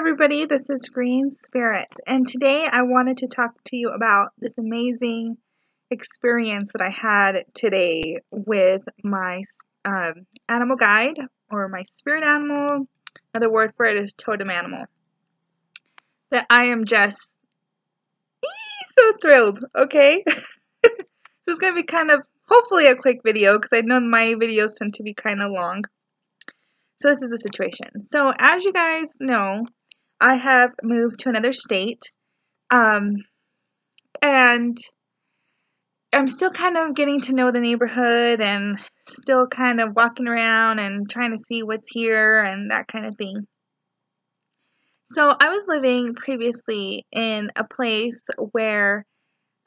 everybody, this is Green Spirit, and today I wanted to talk to you about this amazing experience that I had today with my animal guide, or my spirit animal. Another word for it is totem animal. That I am just so thrilled, okay? This is going to be kind of, hopefully a quick video, because I know my videos tend to be kind of long. So this is the situation. So as you guys know, I have moved to another state, and I'm still kind of getting to know the neighborhood and still kind of walking around and trying to see what's here and that kind of thing. So I was living previously in a place where,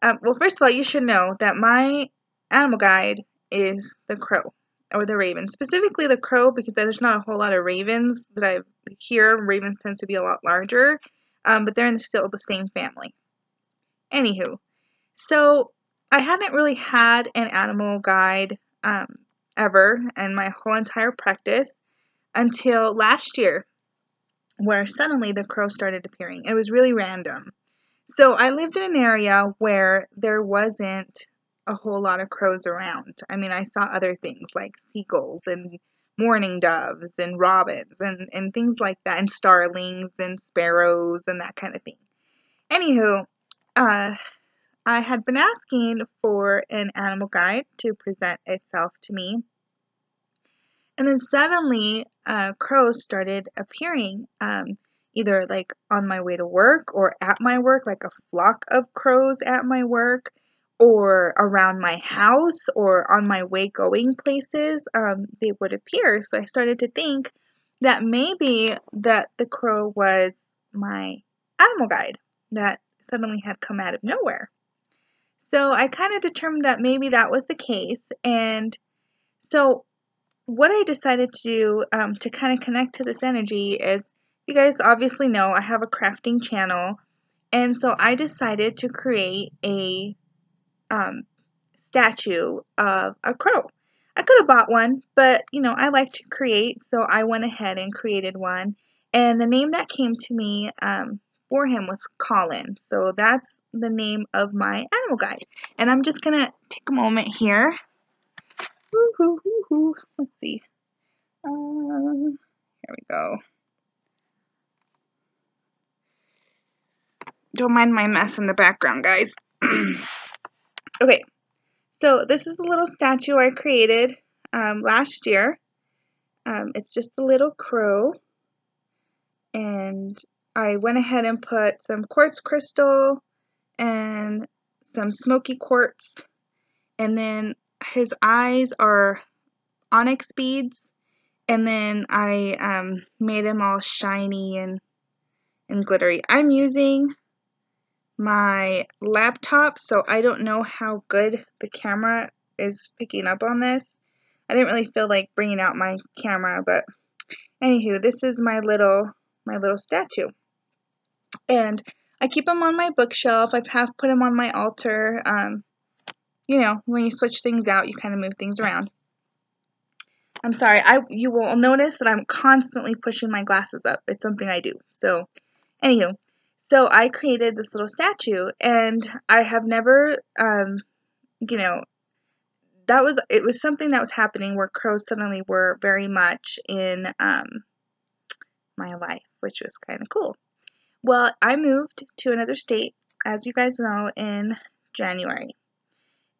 well, first of all, you should know that my animal guide is the crow, or the raven. Specifically the crow, because there's not a whole lot of ravens that I hear. Ravens tend to be a lot larger, but they're still the same family. Anywho, so I hadn't really had an animal guide ever in my whole entire practice until last year, where suddenly the crow started appearing. It was really random. So I lived in an area where there wasn't a whole lot of crows around. I mean, I saw other things like seagulls and mourning doves and robins and things like that, and starlings and sparrows and that kind of thing. Anywho, I had been asking for an animal guide to present itself to me. And then suddenly, crows started appearing, either like on my way to work or at my work, like a flock of crows at my work, or around my house, or on my way going places. They would appear. So I started to think that maybe that the crow was my animal guide that suddenly had come out of nowhere. So I kind of determined that maybe that was the case. And so what I decided to do, to kind of connect to this energy, is, you guys obviously know I have a crafting channel. And so I decided to create a statue of a crow. I could have bought one, but I like to create, so I went ahead and created one. And the name that came to me for him was Colin. So that's the name of my animal guide. And I'm just gonna take a moment here. Let's see. Here we go. Don't mind my mess in the background, guys. Okay, so this is the little statue I created last year. It's just a little crow, and I went ahead and put some quartz crystal and some smoky quartz, and then his eyes are onyx beads, and then I made him all shiny and glittery. I'm using my laptop, so I don't know how good the camera is picking up on this. I didn't really feel like bringing out my camera, but anywho, this is my little statue. And I keep them on my bookshelf. I've half put them on my altar. When you switch things out, you kind of move things around. I'm sorry, you will notice that I'm constantly pushing my glasses up. It's something I do. So, anywho, so I created this little statue, and I have never, it was something that was happening where crows suddenly were very much in my life, which was kind of cool. Well, I moved to another state, as you guys know, in January.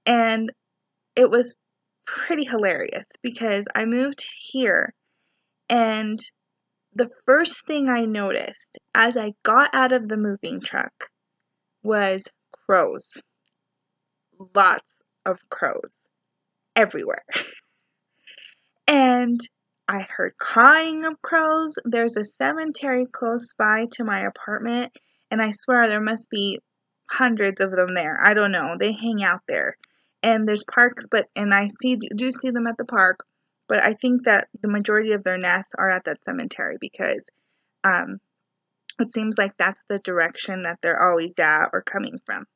And it was pretty hilarious because I moved here, and the first thing I noticed as I got out of the moving truck was crows. Lots of crows everywhere. And I heard cawing of crows. There's a cemetery close by to my apartment, and I swear there must be hundreds of them there. I don't know. They hang out there. And there's parks, and I do see them at the park, but I think that the majority of their nests are at that cemetery because it seems like that's the direction that they're always at or coming from.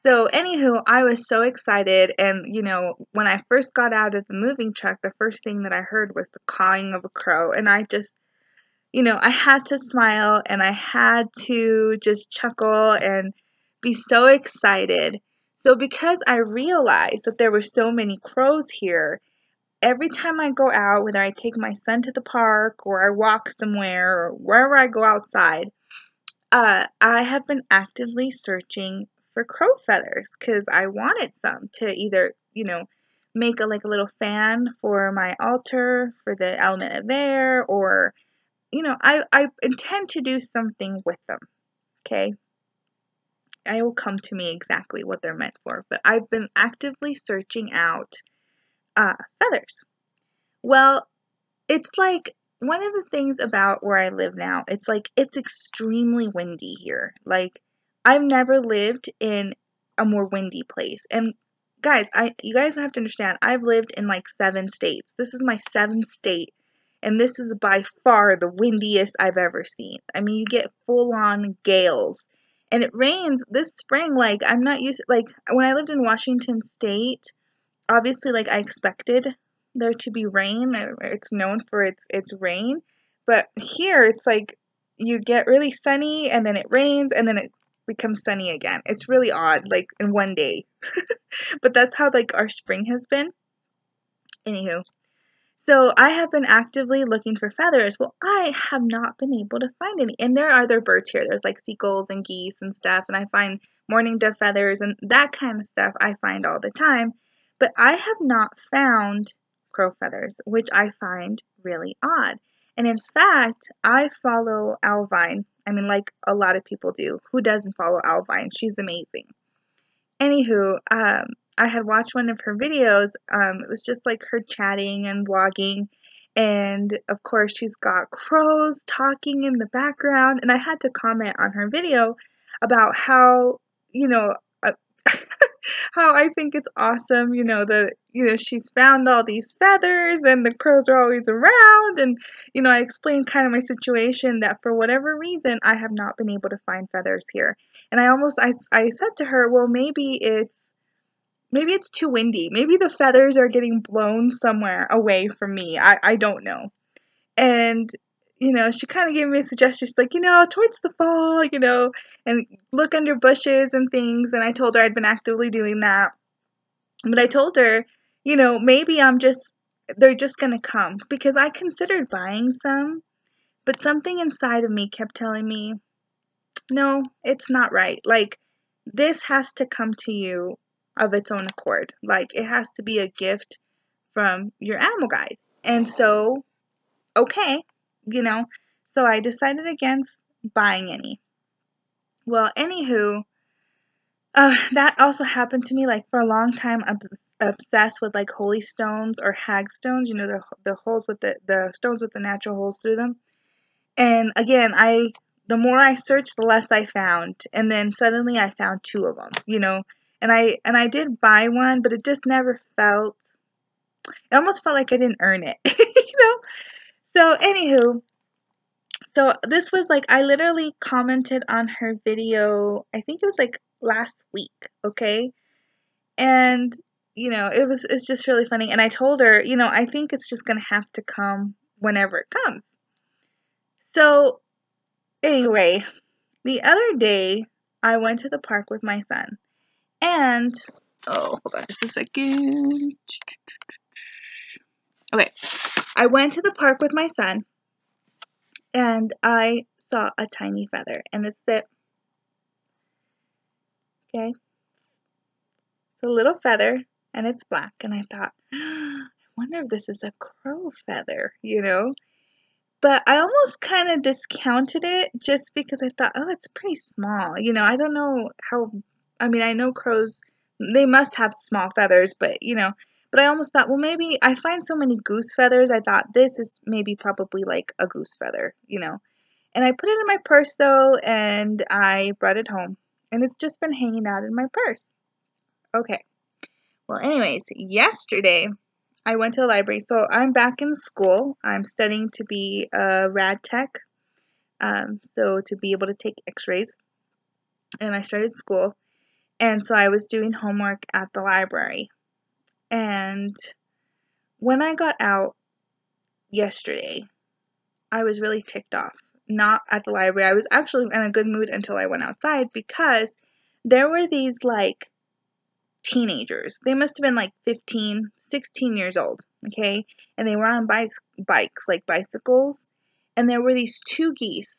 So anywho, I was so excited, and when I first got out of the moving truck, the first thing that I heard was the cawing of a crow, and I just I had to smile and I had to just chuckle and be so excited. So because I realized that there were so many crows here, every time I go out, whether I take my son to the park or I walk somewhere or wherever I go outside, I have been actively searching for crow feathers because I wanted some to either, make a little fan for my altar for the element of air, or I intend to do something with them. Okay, it will come to me exactly what they're meant for, but I've been actively searching out feathers. Well, it's like one of the things about where I live now, it's like it's extremely windy here. Like I've never lived in a more windy place. And guys, you guys have to understand, I've lived in like 7 states. This is my 7th state, and this is by far the windiest I've ever seen. I mean, you get full on gales. And it rains this spring like I'm not used like when I lived in Washington state, obviously like I expected there to be rain. It's known for its rain, but here it's like you get really sunny and then it rains and then it becomes sunny again. It's really odd, like in one day. But that's how like our spring has been. Anywho, so I have been actively looking for feathers. Well, I have not been able to find any. And there are other birds here. There's like seagulls and geese and stuff, and I find mourning dove feathers and that kind of stuff I find all the time. But I have not found crow feathers, which I find really odd. And in fact, I follow Alvine. I mean, like a lot of people do. Who doesn't follow Alvine? She's amazing. Anywho, I had watched one of her videos. It was just like her chatting and vlogging. And of course, she's got crows talking in the background. And I had to comment on her video about how, uh, how I think it's awesome, that, she's found all these feathers and the crows are always around. And, I explained kind of my situation that for whatever reason, I have not been able to find feathers here. And I said to her, well, maybe it's too windy. Maybe the feathers are getting blown somewhere away from me. I don't know. And, she kind of gave me a suggestion. She's like, towards the fall, and look under bushes and things. And I told her I'd been actively doing that. But I told her, maybe they're just going to come. Because I considered buying some, but something inside of me kept telling me, no, it's not right. Like, this has to come to you of its own accord. Like, it has to be a gift from your animal guide. And so, okay, so I decided against buying any. Well, anywho, that also happened to me. Like, for a long time, I'm obsessed with like holy stones or hag stones, the holes with the stones with the natural holes through them. And again, the more I searched, the less I found. And then suddenly I found 2 of them, And I did buy one, but it just never felt, it almost felt like I didn't earn it, So anywho, so this was like, I literally commented on her video, I think it was like last week, okay? And, it's just really funny. And I told her, I think it's just going to have to come whenever it comes. So anyway, the other day, I went to the park with my son, and, oh, hold on just a second. Okay, I went to the park with my son, and I saw a tiny feather, and it's it. Okay, it's a little feather, and it's black, and I thought, I wonder if this is a crow feather, But I almost kind of discounted it just because I thought, oh, it's pretty small. I don't know how, I mean, I know crows, they must have small feathers, but, but I almost thought, well, maybe I find so many goose feathers. I thought this is maybe probably like a goose feather, And I put it in my purse though, and I brought it home. And it's just been hanging out in my purse. Okay. Well, anyways, yesterday I went to the library. So I'm back in school. I'm studying to be a rad tech, so to be able to take x-rays. And I started school. And so I was doing homework at the library. And when I got out yesterday, I was really ticked off. Not at the library. I was actually in a good mood until I went outside because there were these like teenagers. They must have been like 15, 16 years old, okay? And they were on bikes like bicycles. And there were these two geese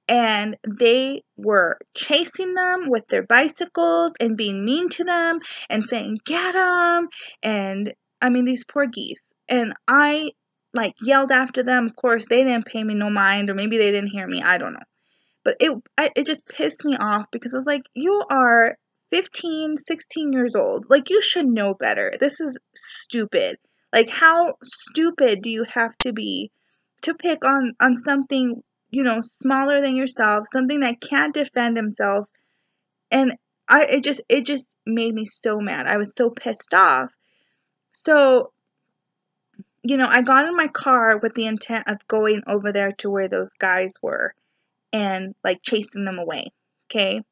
and they were chasing them with their bicycles and being mean to them and saying, "Get them!" And I mean, these poor geese. And I like yelled after them. Of course, they didn't pay me no mind, or maybe they didn't hear me. I don't know. But it just pissed me off because I was like, you are 15, 16 years old. Like, you should know better. This is stupid. Like, how stupid do you have to be to pick on something, smaller than yourself, something that can't defend himself? And it just made me so mad. I was so pissed off. So, I got in my car with the intent of going over there to where those guys were and like chasing them away. Okay.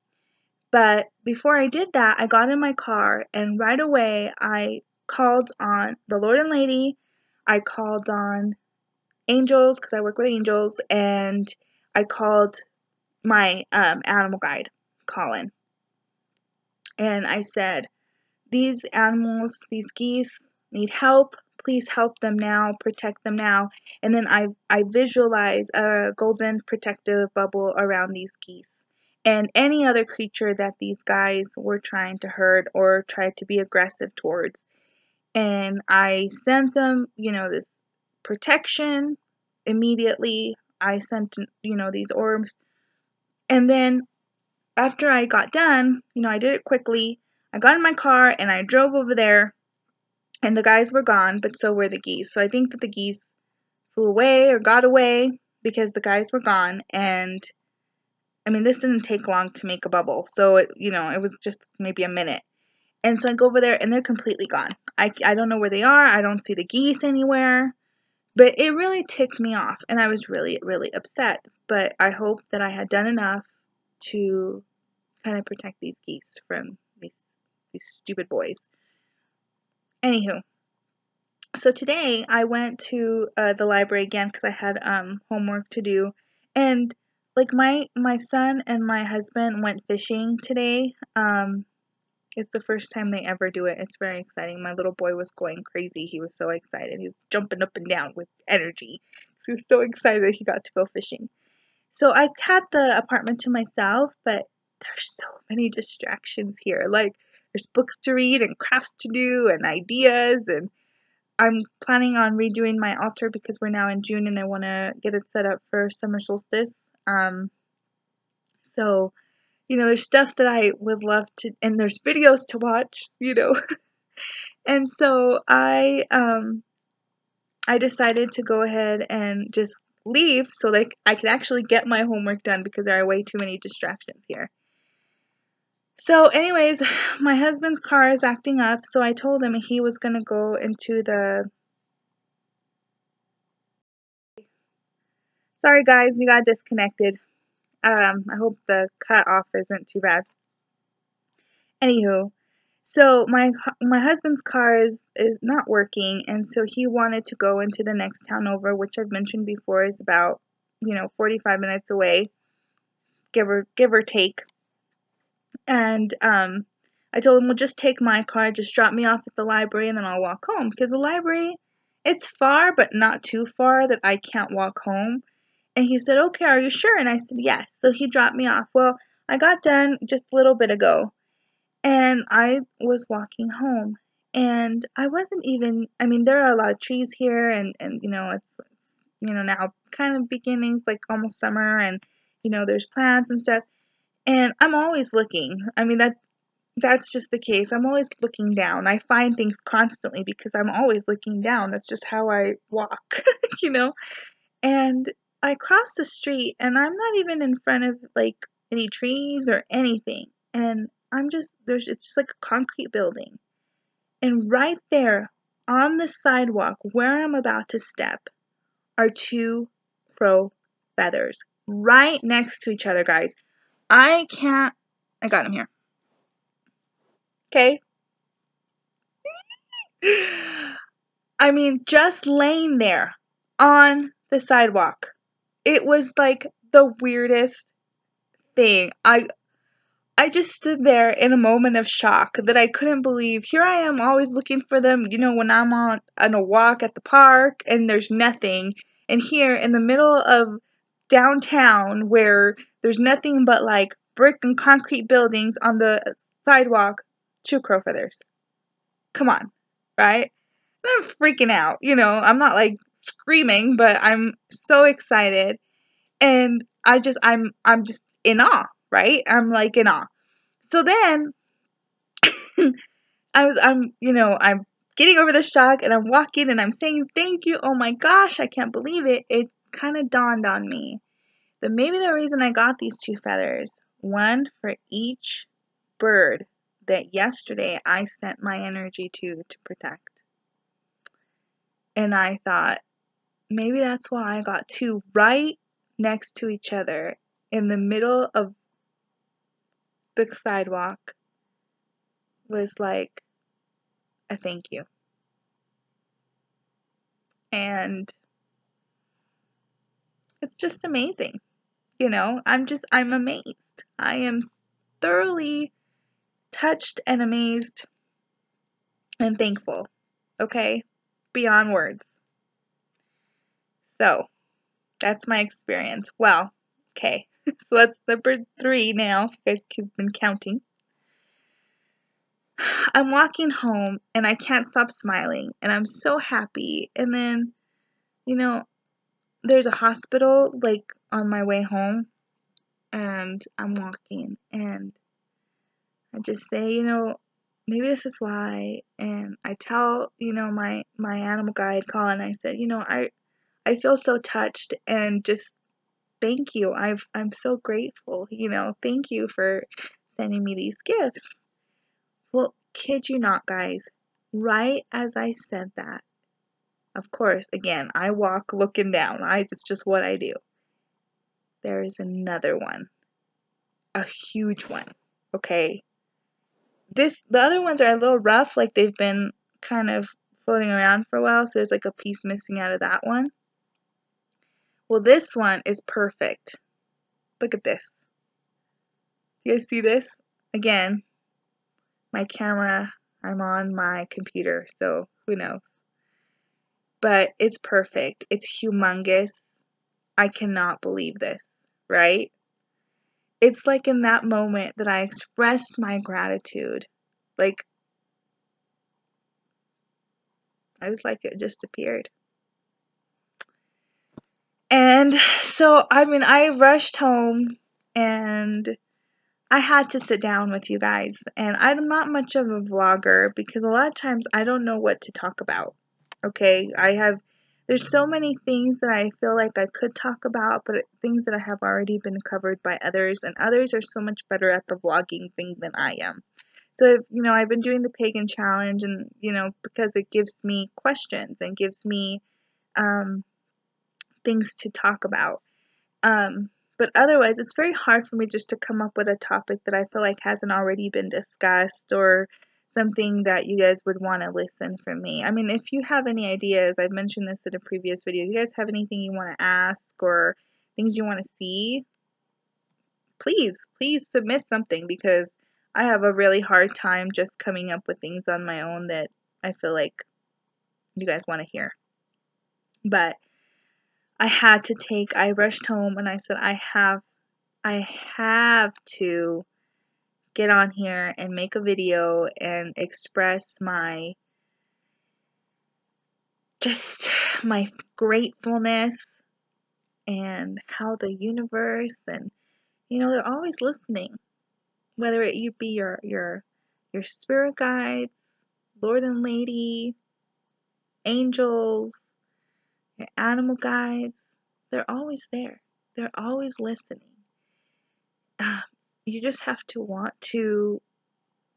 But before I did that, I got in my car and right away I called on the Lord and Lady. I called on angels because I work with angels, and I called my animal guide, Colin. And I said, these animals, these geese need help. Please help them now, protect them now. And then I visualize a golden protective bubble around these geese and any other creature that these guys were trying to hurt or try to be aggressive towards. And I sent them, this protection immediately. I sent, these orbs. And then after I got done, I did it quickly. I got in my car and I drove over there, and the guys were gone, but so were the geese. So I think that the geese flew away or got away because the guys were gone. And I mean, this didn't take long to make a bubble. So it was just maybe a minute. And so I go over there and they're completely gone. I don't know where they are. I don't see the geese anywhere. But it really ticked me off and I was really, really upset. But I hope that I had done enough to kind of protect these geese from these stupid boys. Anywho, so today I went to the library again because I had homework to do, and like my son and my husband went fishing today. It's the first time they ever do it. It's very exciting. My little boy was going crazy. He was so excited. He was jumping up and down with energy. He was so excited that he got to go fishing. So I had the apartment to myself, but there's so many distractions here. Like, there's books to read and crafts to do and ideas, and I'm planning on redoing my altar because we're now in June and I want to get it set up for summer solstice. So, there's stuff that I would love to, and there's videos to watch, And so I decided to go ahead and just leave so like I could actually get my homework done because there are way too many distractions here. So anyways, my husband's car is acting up, so I told him he was going to go into the... Sorry guys, we got disconnected. I hope the cut off isn't too bad. Anywho, so my husband's car is not working, and so he wanted to go into the next town over, which I've mentioned before is about 45 minutes away, give or take. And I told him, well, just take my car, just drop me off at the library, and then I'll walk home because the library, it's far but not too far that I can't walk home. And he said, okay, are you sure? And I said, yes. So he dropped me off. Well, I got done just a little bit ago. And I was walking home, and I wasn't even, I mean, there are a lot of trees here, and it's now kind of beginnings, like almost summer, and, there's plants and stuff, and I'm always looking. I mean, that's just the case. I'm always looking down. I find things constantly because I'm always looking down. That's just how I walk, and I crossed the street, and I'm not even in front of, like, any trees or anything, and it's just like a concrete building. And right there on the sidewalk where I'm about to step are two crow feathers right next to each other, guys. I got him here. Okay? I mean, just laying there on the sidewalk. It was like the weirdest thing. I just stood there in a moment of shock that I couldn't believe. Here I am always looking for them, when I'm on a walk at the park and there's nothing. And here in the middle of downtown where there's nothing but like brick and concrete buildings on the sidewalk, 2 crow feathers. Come on, right? I'm freaking out, I'm not like screaming, but I'm so excited. And I'm just in awe, right? I'm like in awe. So then I'm getting over the shock and I'm walking and I'm saying thank you. Oh my gosh, I can't believe it. It kind of dawned on me that maybe the reason I got these 2 feathers, one for each bird that yesterday I sent my energy to protect. And I thought, maybe that's why I got 2 right next to each other in the middle of the sidewalk, was like a thank you. And it's just amazing. I'm amazed. I am thoroughly touched and amazed and thankful. Okay? Beyond words. So, that's my experience. Well, okay. So that's number 3 now. If you guys have been counting. I'm walking home and I can't stop smiling and I'm so happy. And then, there's a hospital like on my way home and I'm walking and I just say, maybe this is why. And I tell, my animal guide Colin, I said, I feel so touched and just thank you. I'm so grateful, thank you for sending me these gifts. Well, kid you not, guys, right as I said that, of course, again, I walk looking down. It's just what I do. There is another one, a huge one, okay? The other ones are a little rough, like they've been kind of floating around for a while, so there's like a piece missing out of that one. Well, this one is perfect. Look at this. Do you guys see this? Again, my camera, I'm on my computer, so who knows? But it's perfect. It's humongous. I cannot believe this, right? It's like in that moment that I expressed my gratitude. Like, I was like, it just appeared. And so, I rushed home and I had to sit down with you guys. And I'm not much of a vlogger because a lot of times I don't know what to talk about. Okay? There's so many things that I feel like I could talk about, but things that have already been covered by others, and others are so much better at the vlogging thing than I am. So, I've been doing the pagan challenge and, because it gives me questions and gives me things to talk about. But otherwise, it's very hard for me just to come up with a topic that I feel like hasn't already been discussed or something that you guys would want to listen from me. If you have any ideas, I've mentioned this in a previous video, if you guys have anything you want to ask or things you want to see, please submit something because I have a really hard time just coming up with things on my own that I feel like you guys want to hear. But I rushed home and I said, I have to get on here and make a video and express my gratefulness and how the universe and they're always listening, whether it be your spirit guides, Lord and Lady, angels, your animal guides, they're always there. They're always listening. You just have to want to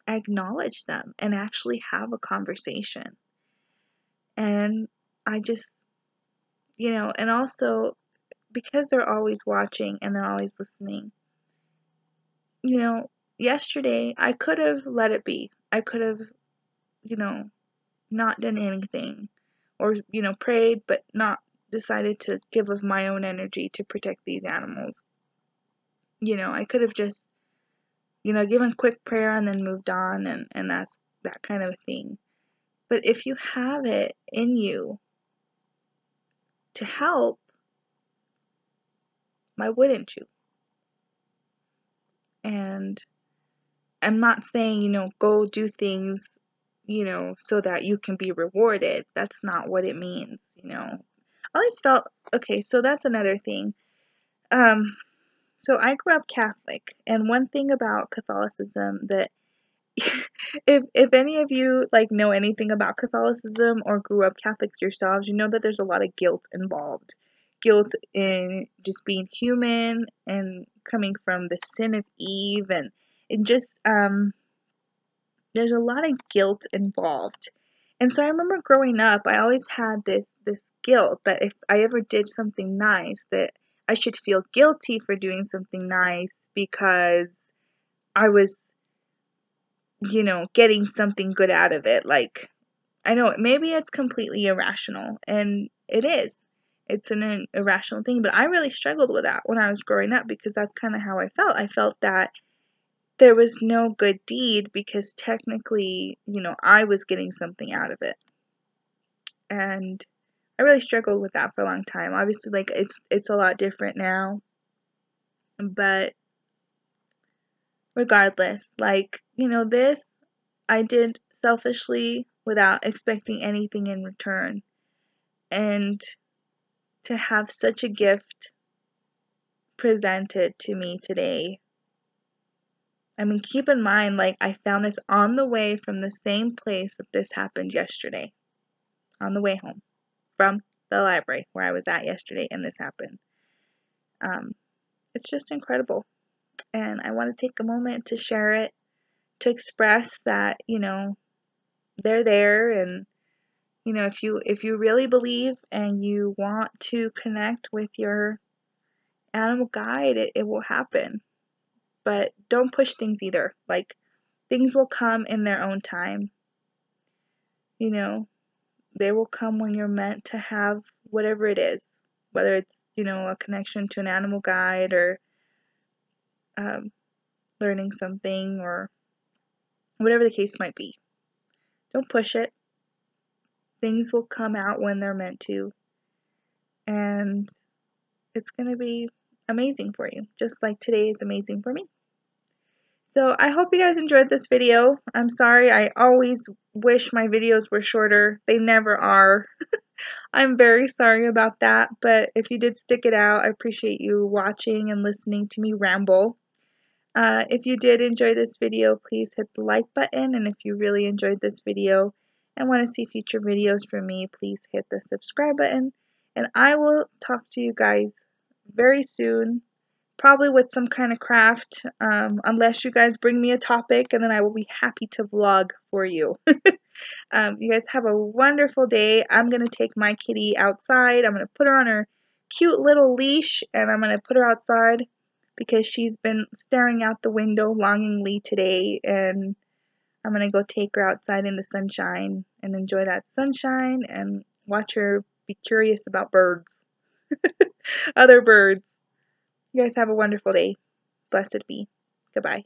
acknowledge them and actually have a conversation. And I just, and also because they're always watching and they're always listening, yesterday I could have let it be. I could have, not done anything or, prayed but not decided to give of my own energy to protect these animals. I could have just, given quick prayer and then moved on, and that's that kind of a thing. But if you have it in you to help, why wouldn't you? And I'm not saying, go do things, so that you can be rewarded. That's not what it means, I always felt, okay, so that's another thing. So I grew up Catholic, and one thing about Catholicism that if any of you know anything about Catholicism or grew up Catholics yourselves, you know that there's a lot of guilt involved. Guilt in just being human and coming from the sin of Eve, and just there's a lot of guilt involved. And so I remember growing up, I always had this guilt that if I ever did something nice, that I should feel guilty for doing something nice because I was, getting something good out of it. I know maybe it's completely irrational, and it is. It's an irrational thing, but I really struggled with that when I was growing up because that's kind of how I felt. I felt that there was no good deed because technically, I was getting something out of it. And I really struggled with that for a long time. Obviously, it's a lot different now. But regardless, this I did selfishly without expecting anything in return. And to have such a gift presented to me today, I mean, keep in mind, I found this on the way from the same place that this happened yesterday, on the way home from the library where I was at yesterday, and this happened. It's just incredible, and I want to take a moment to share it, to express that, they're there, and, if you really believe and you want to connect with your animal guide, it will happen. But don't push things either. Things will come in their own time. They will come when you're meant to have whatever it is, whether it's, a connection to an animal guide or learning something or whatever the case might be. Don't push it. Things will come out when they're meant to, and it's going to be amazing for you, just like today is amazing for me. So I hope you guys enjoyed this video. I'm sorry, I always wish my videos were shorter. They never are. I'm very sorry about that, but if you did stick it out, I appreciate you watching and listening to me ramble. If you did enjoy this video, please hit the like button, and if you really enjoyed this video and want to see future videos from me, please hit the subscribe button, and I will talk to you guys very soon. Probably with some kind of craft, unless you guys bring me a topic, and then I will be happy to vlog for you. You guys have a wonderful day. I'm going to take my kitty outside. I'm going to put her on her cute little leash, and I'm going to put her outside because she's been staring out the window longingly today, and I'm going to go take her outside in the sunshine and enjoy that sunshine and watch her be curious about birds. Other birds. You guys have a wonderful day. Blessed be. Goodbye.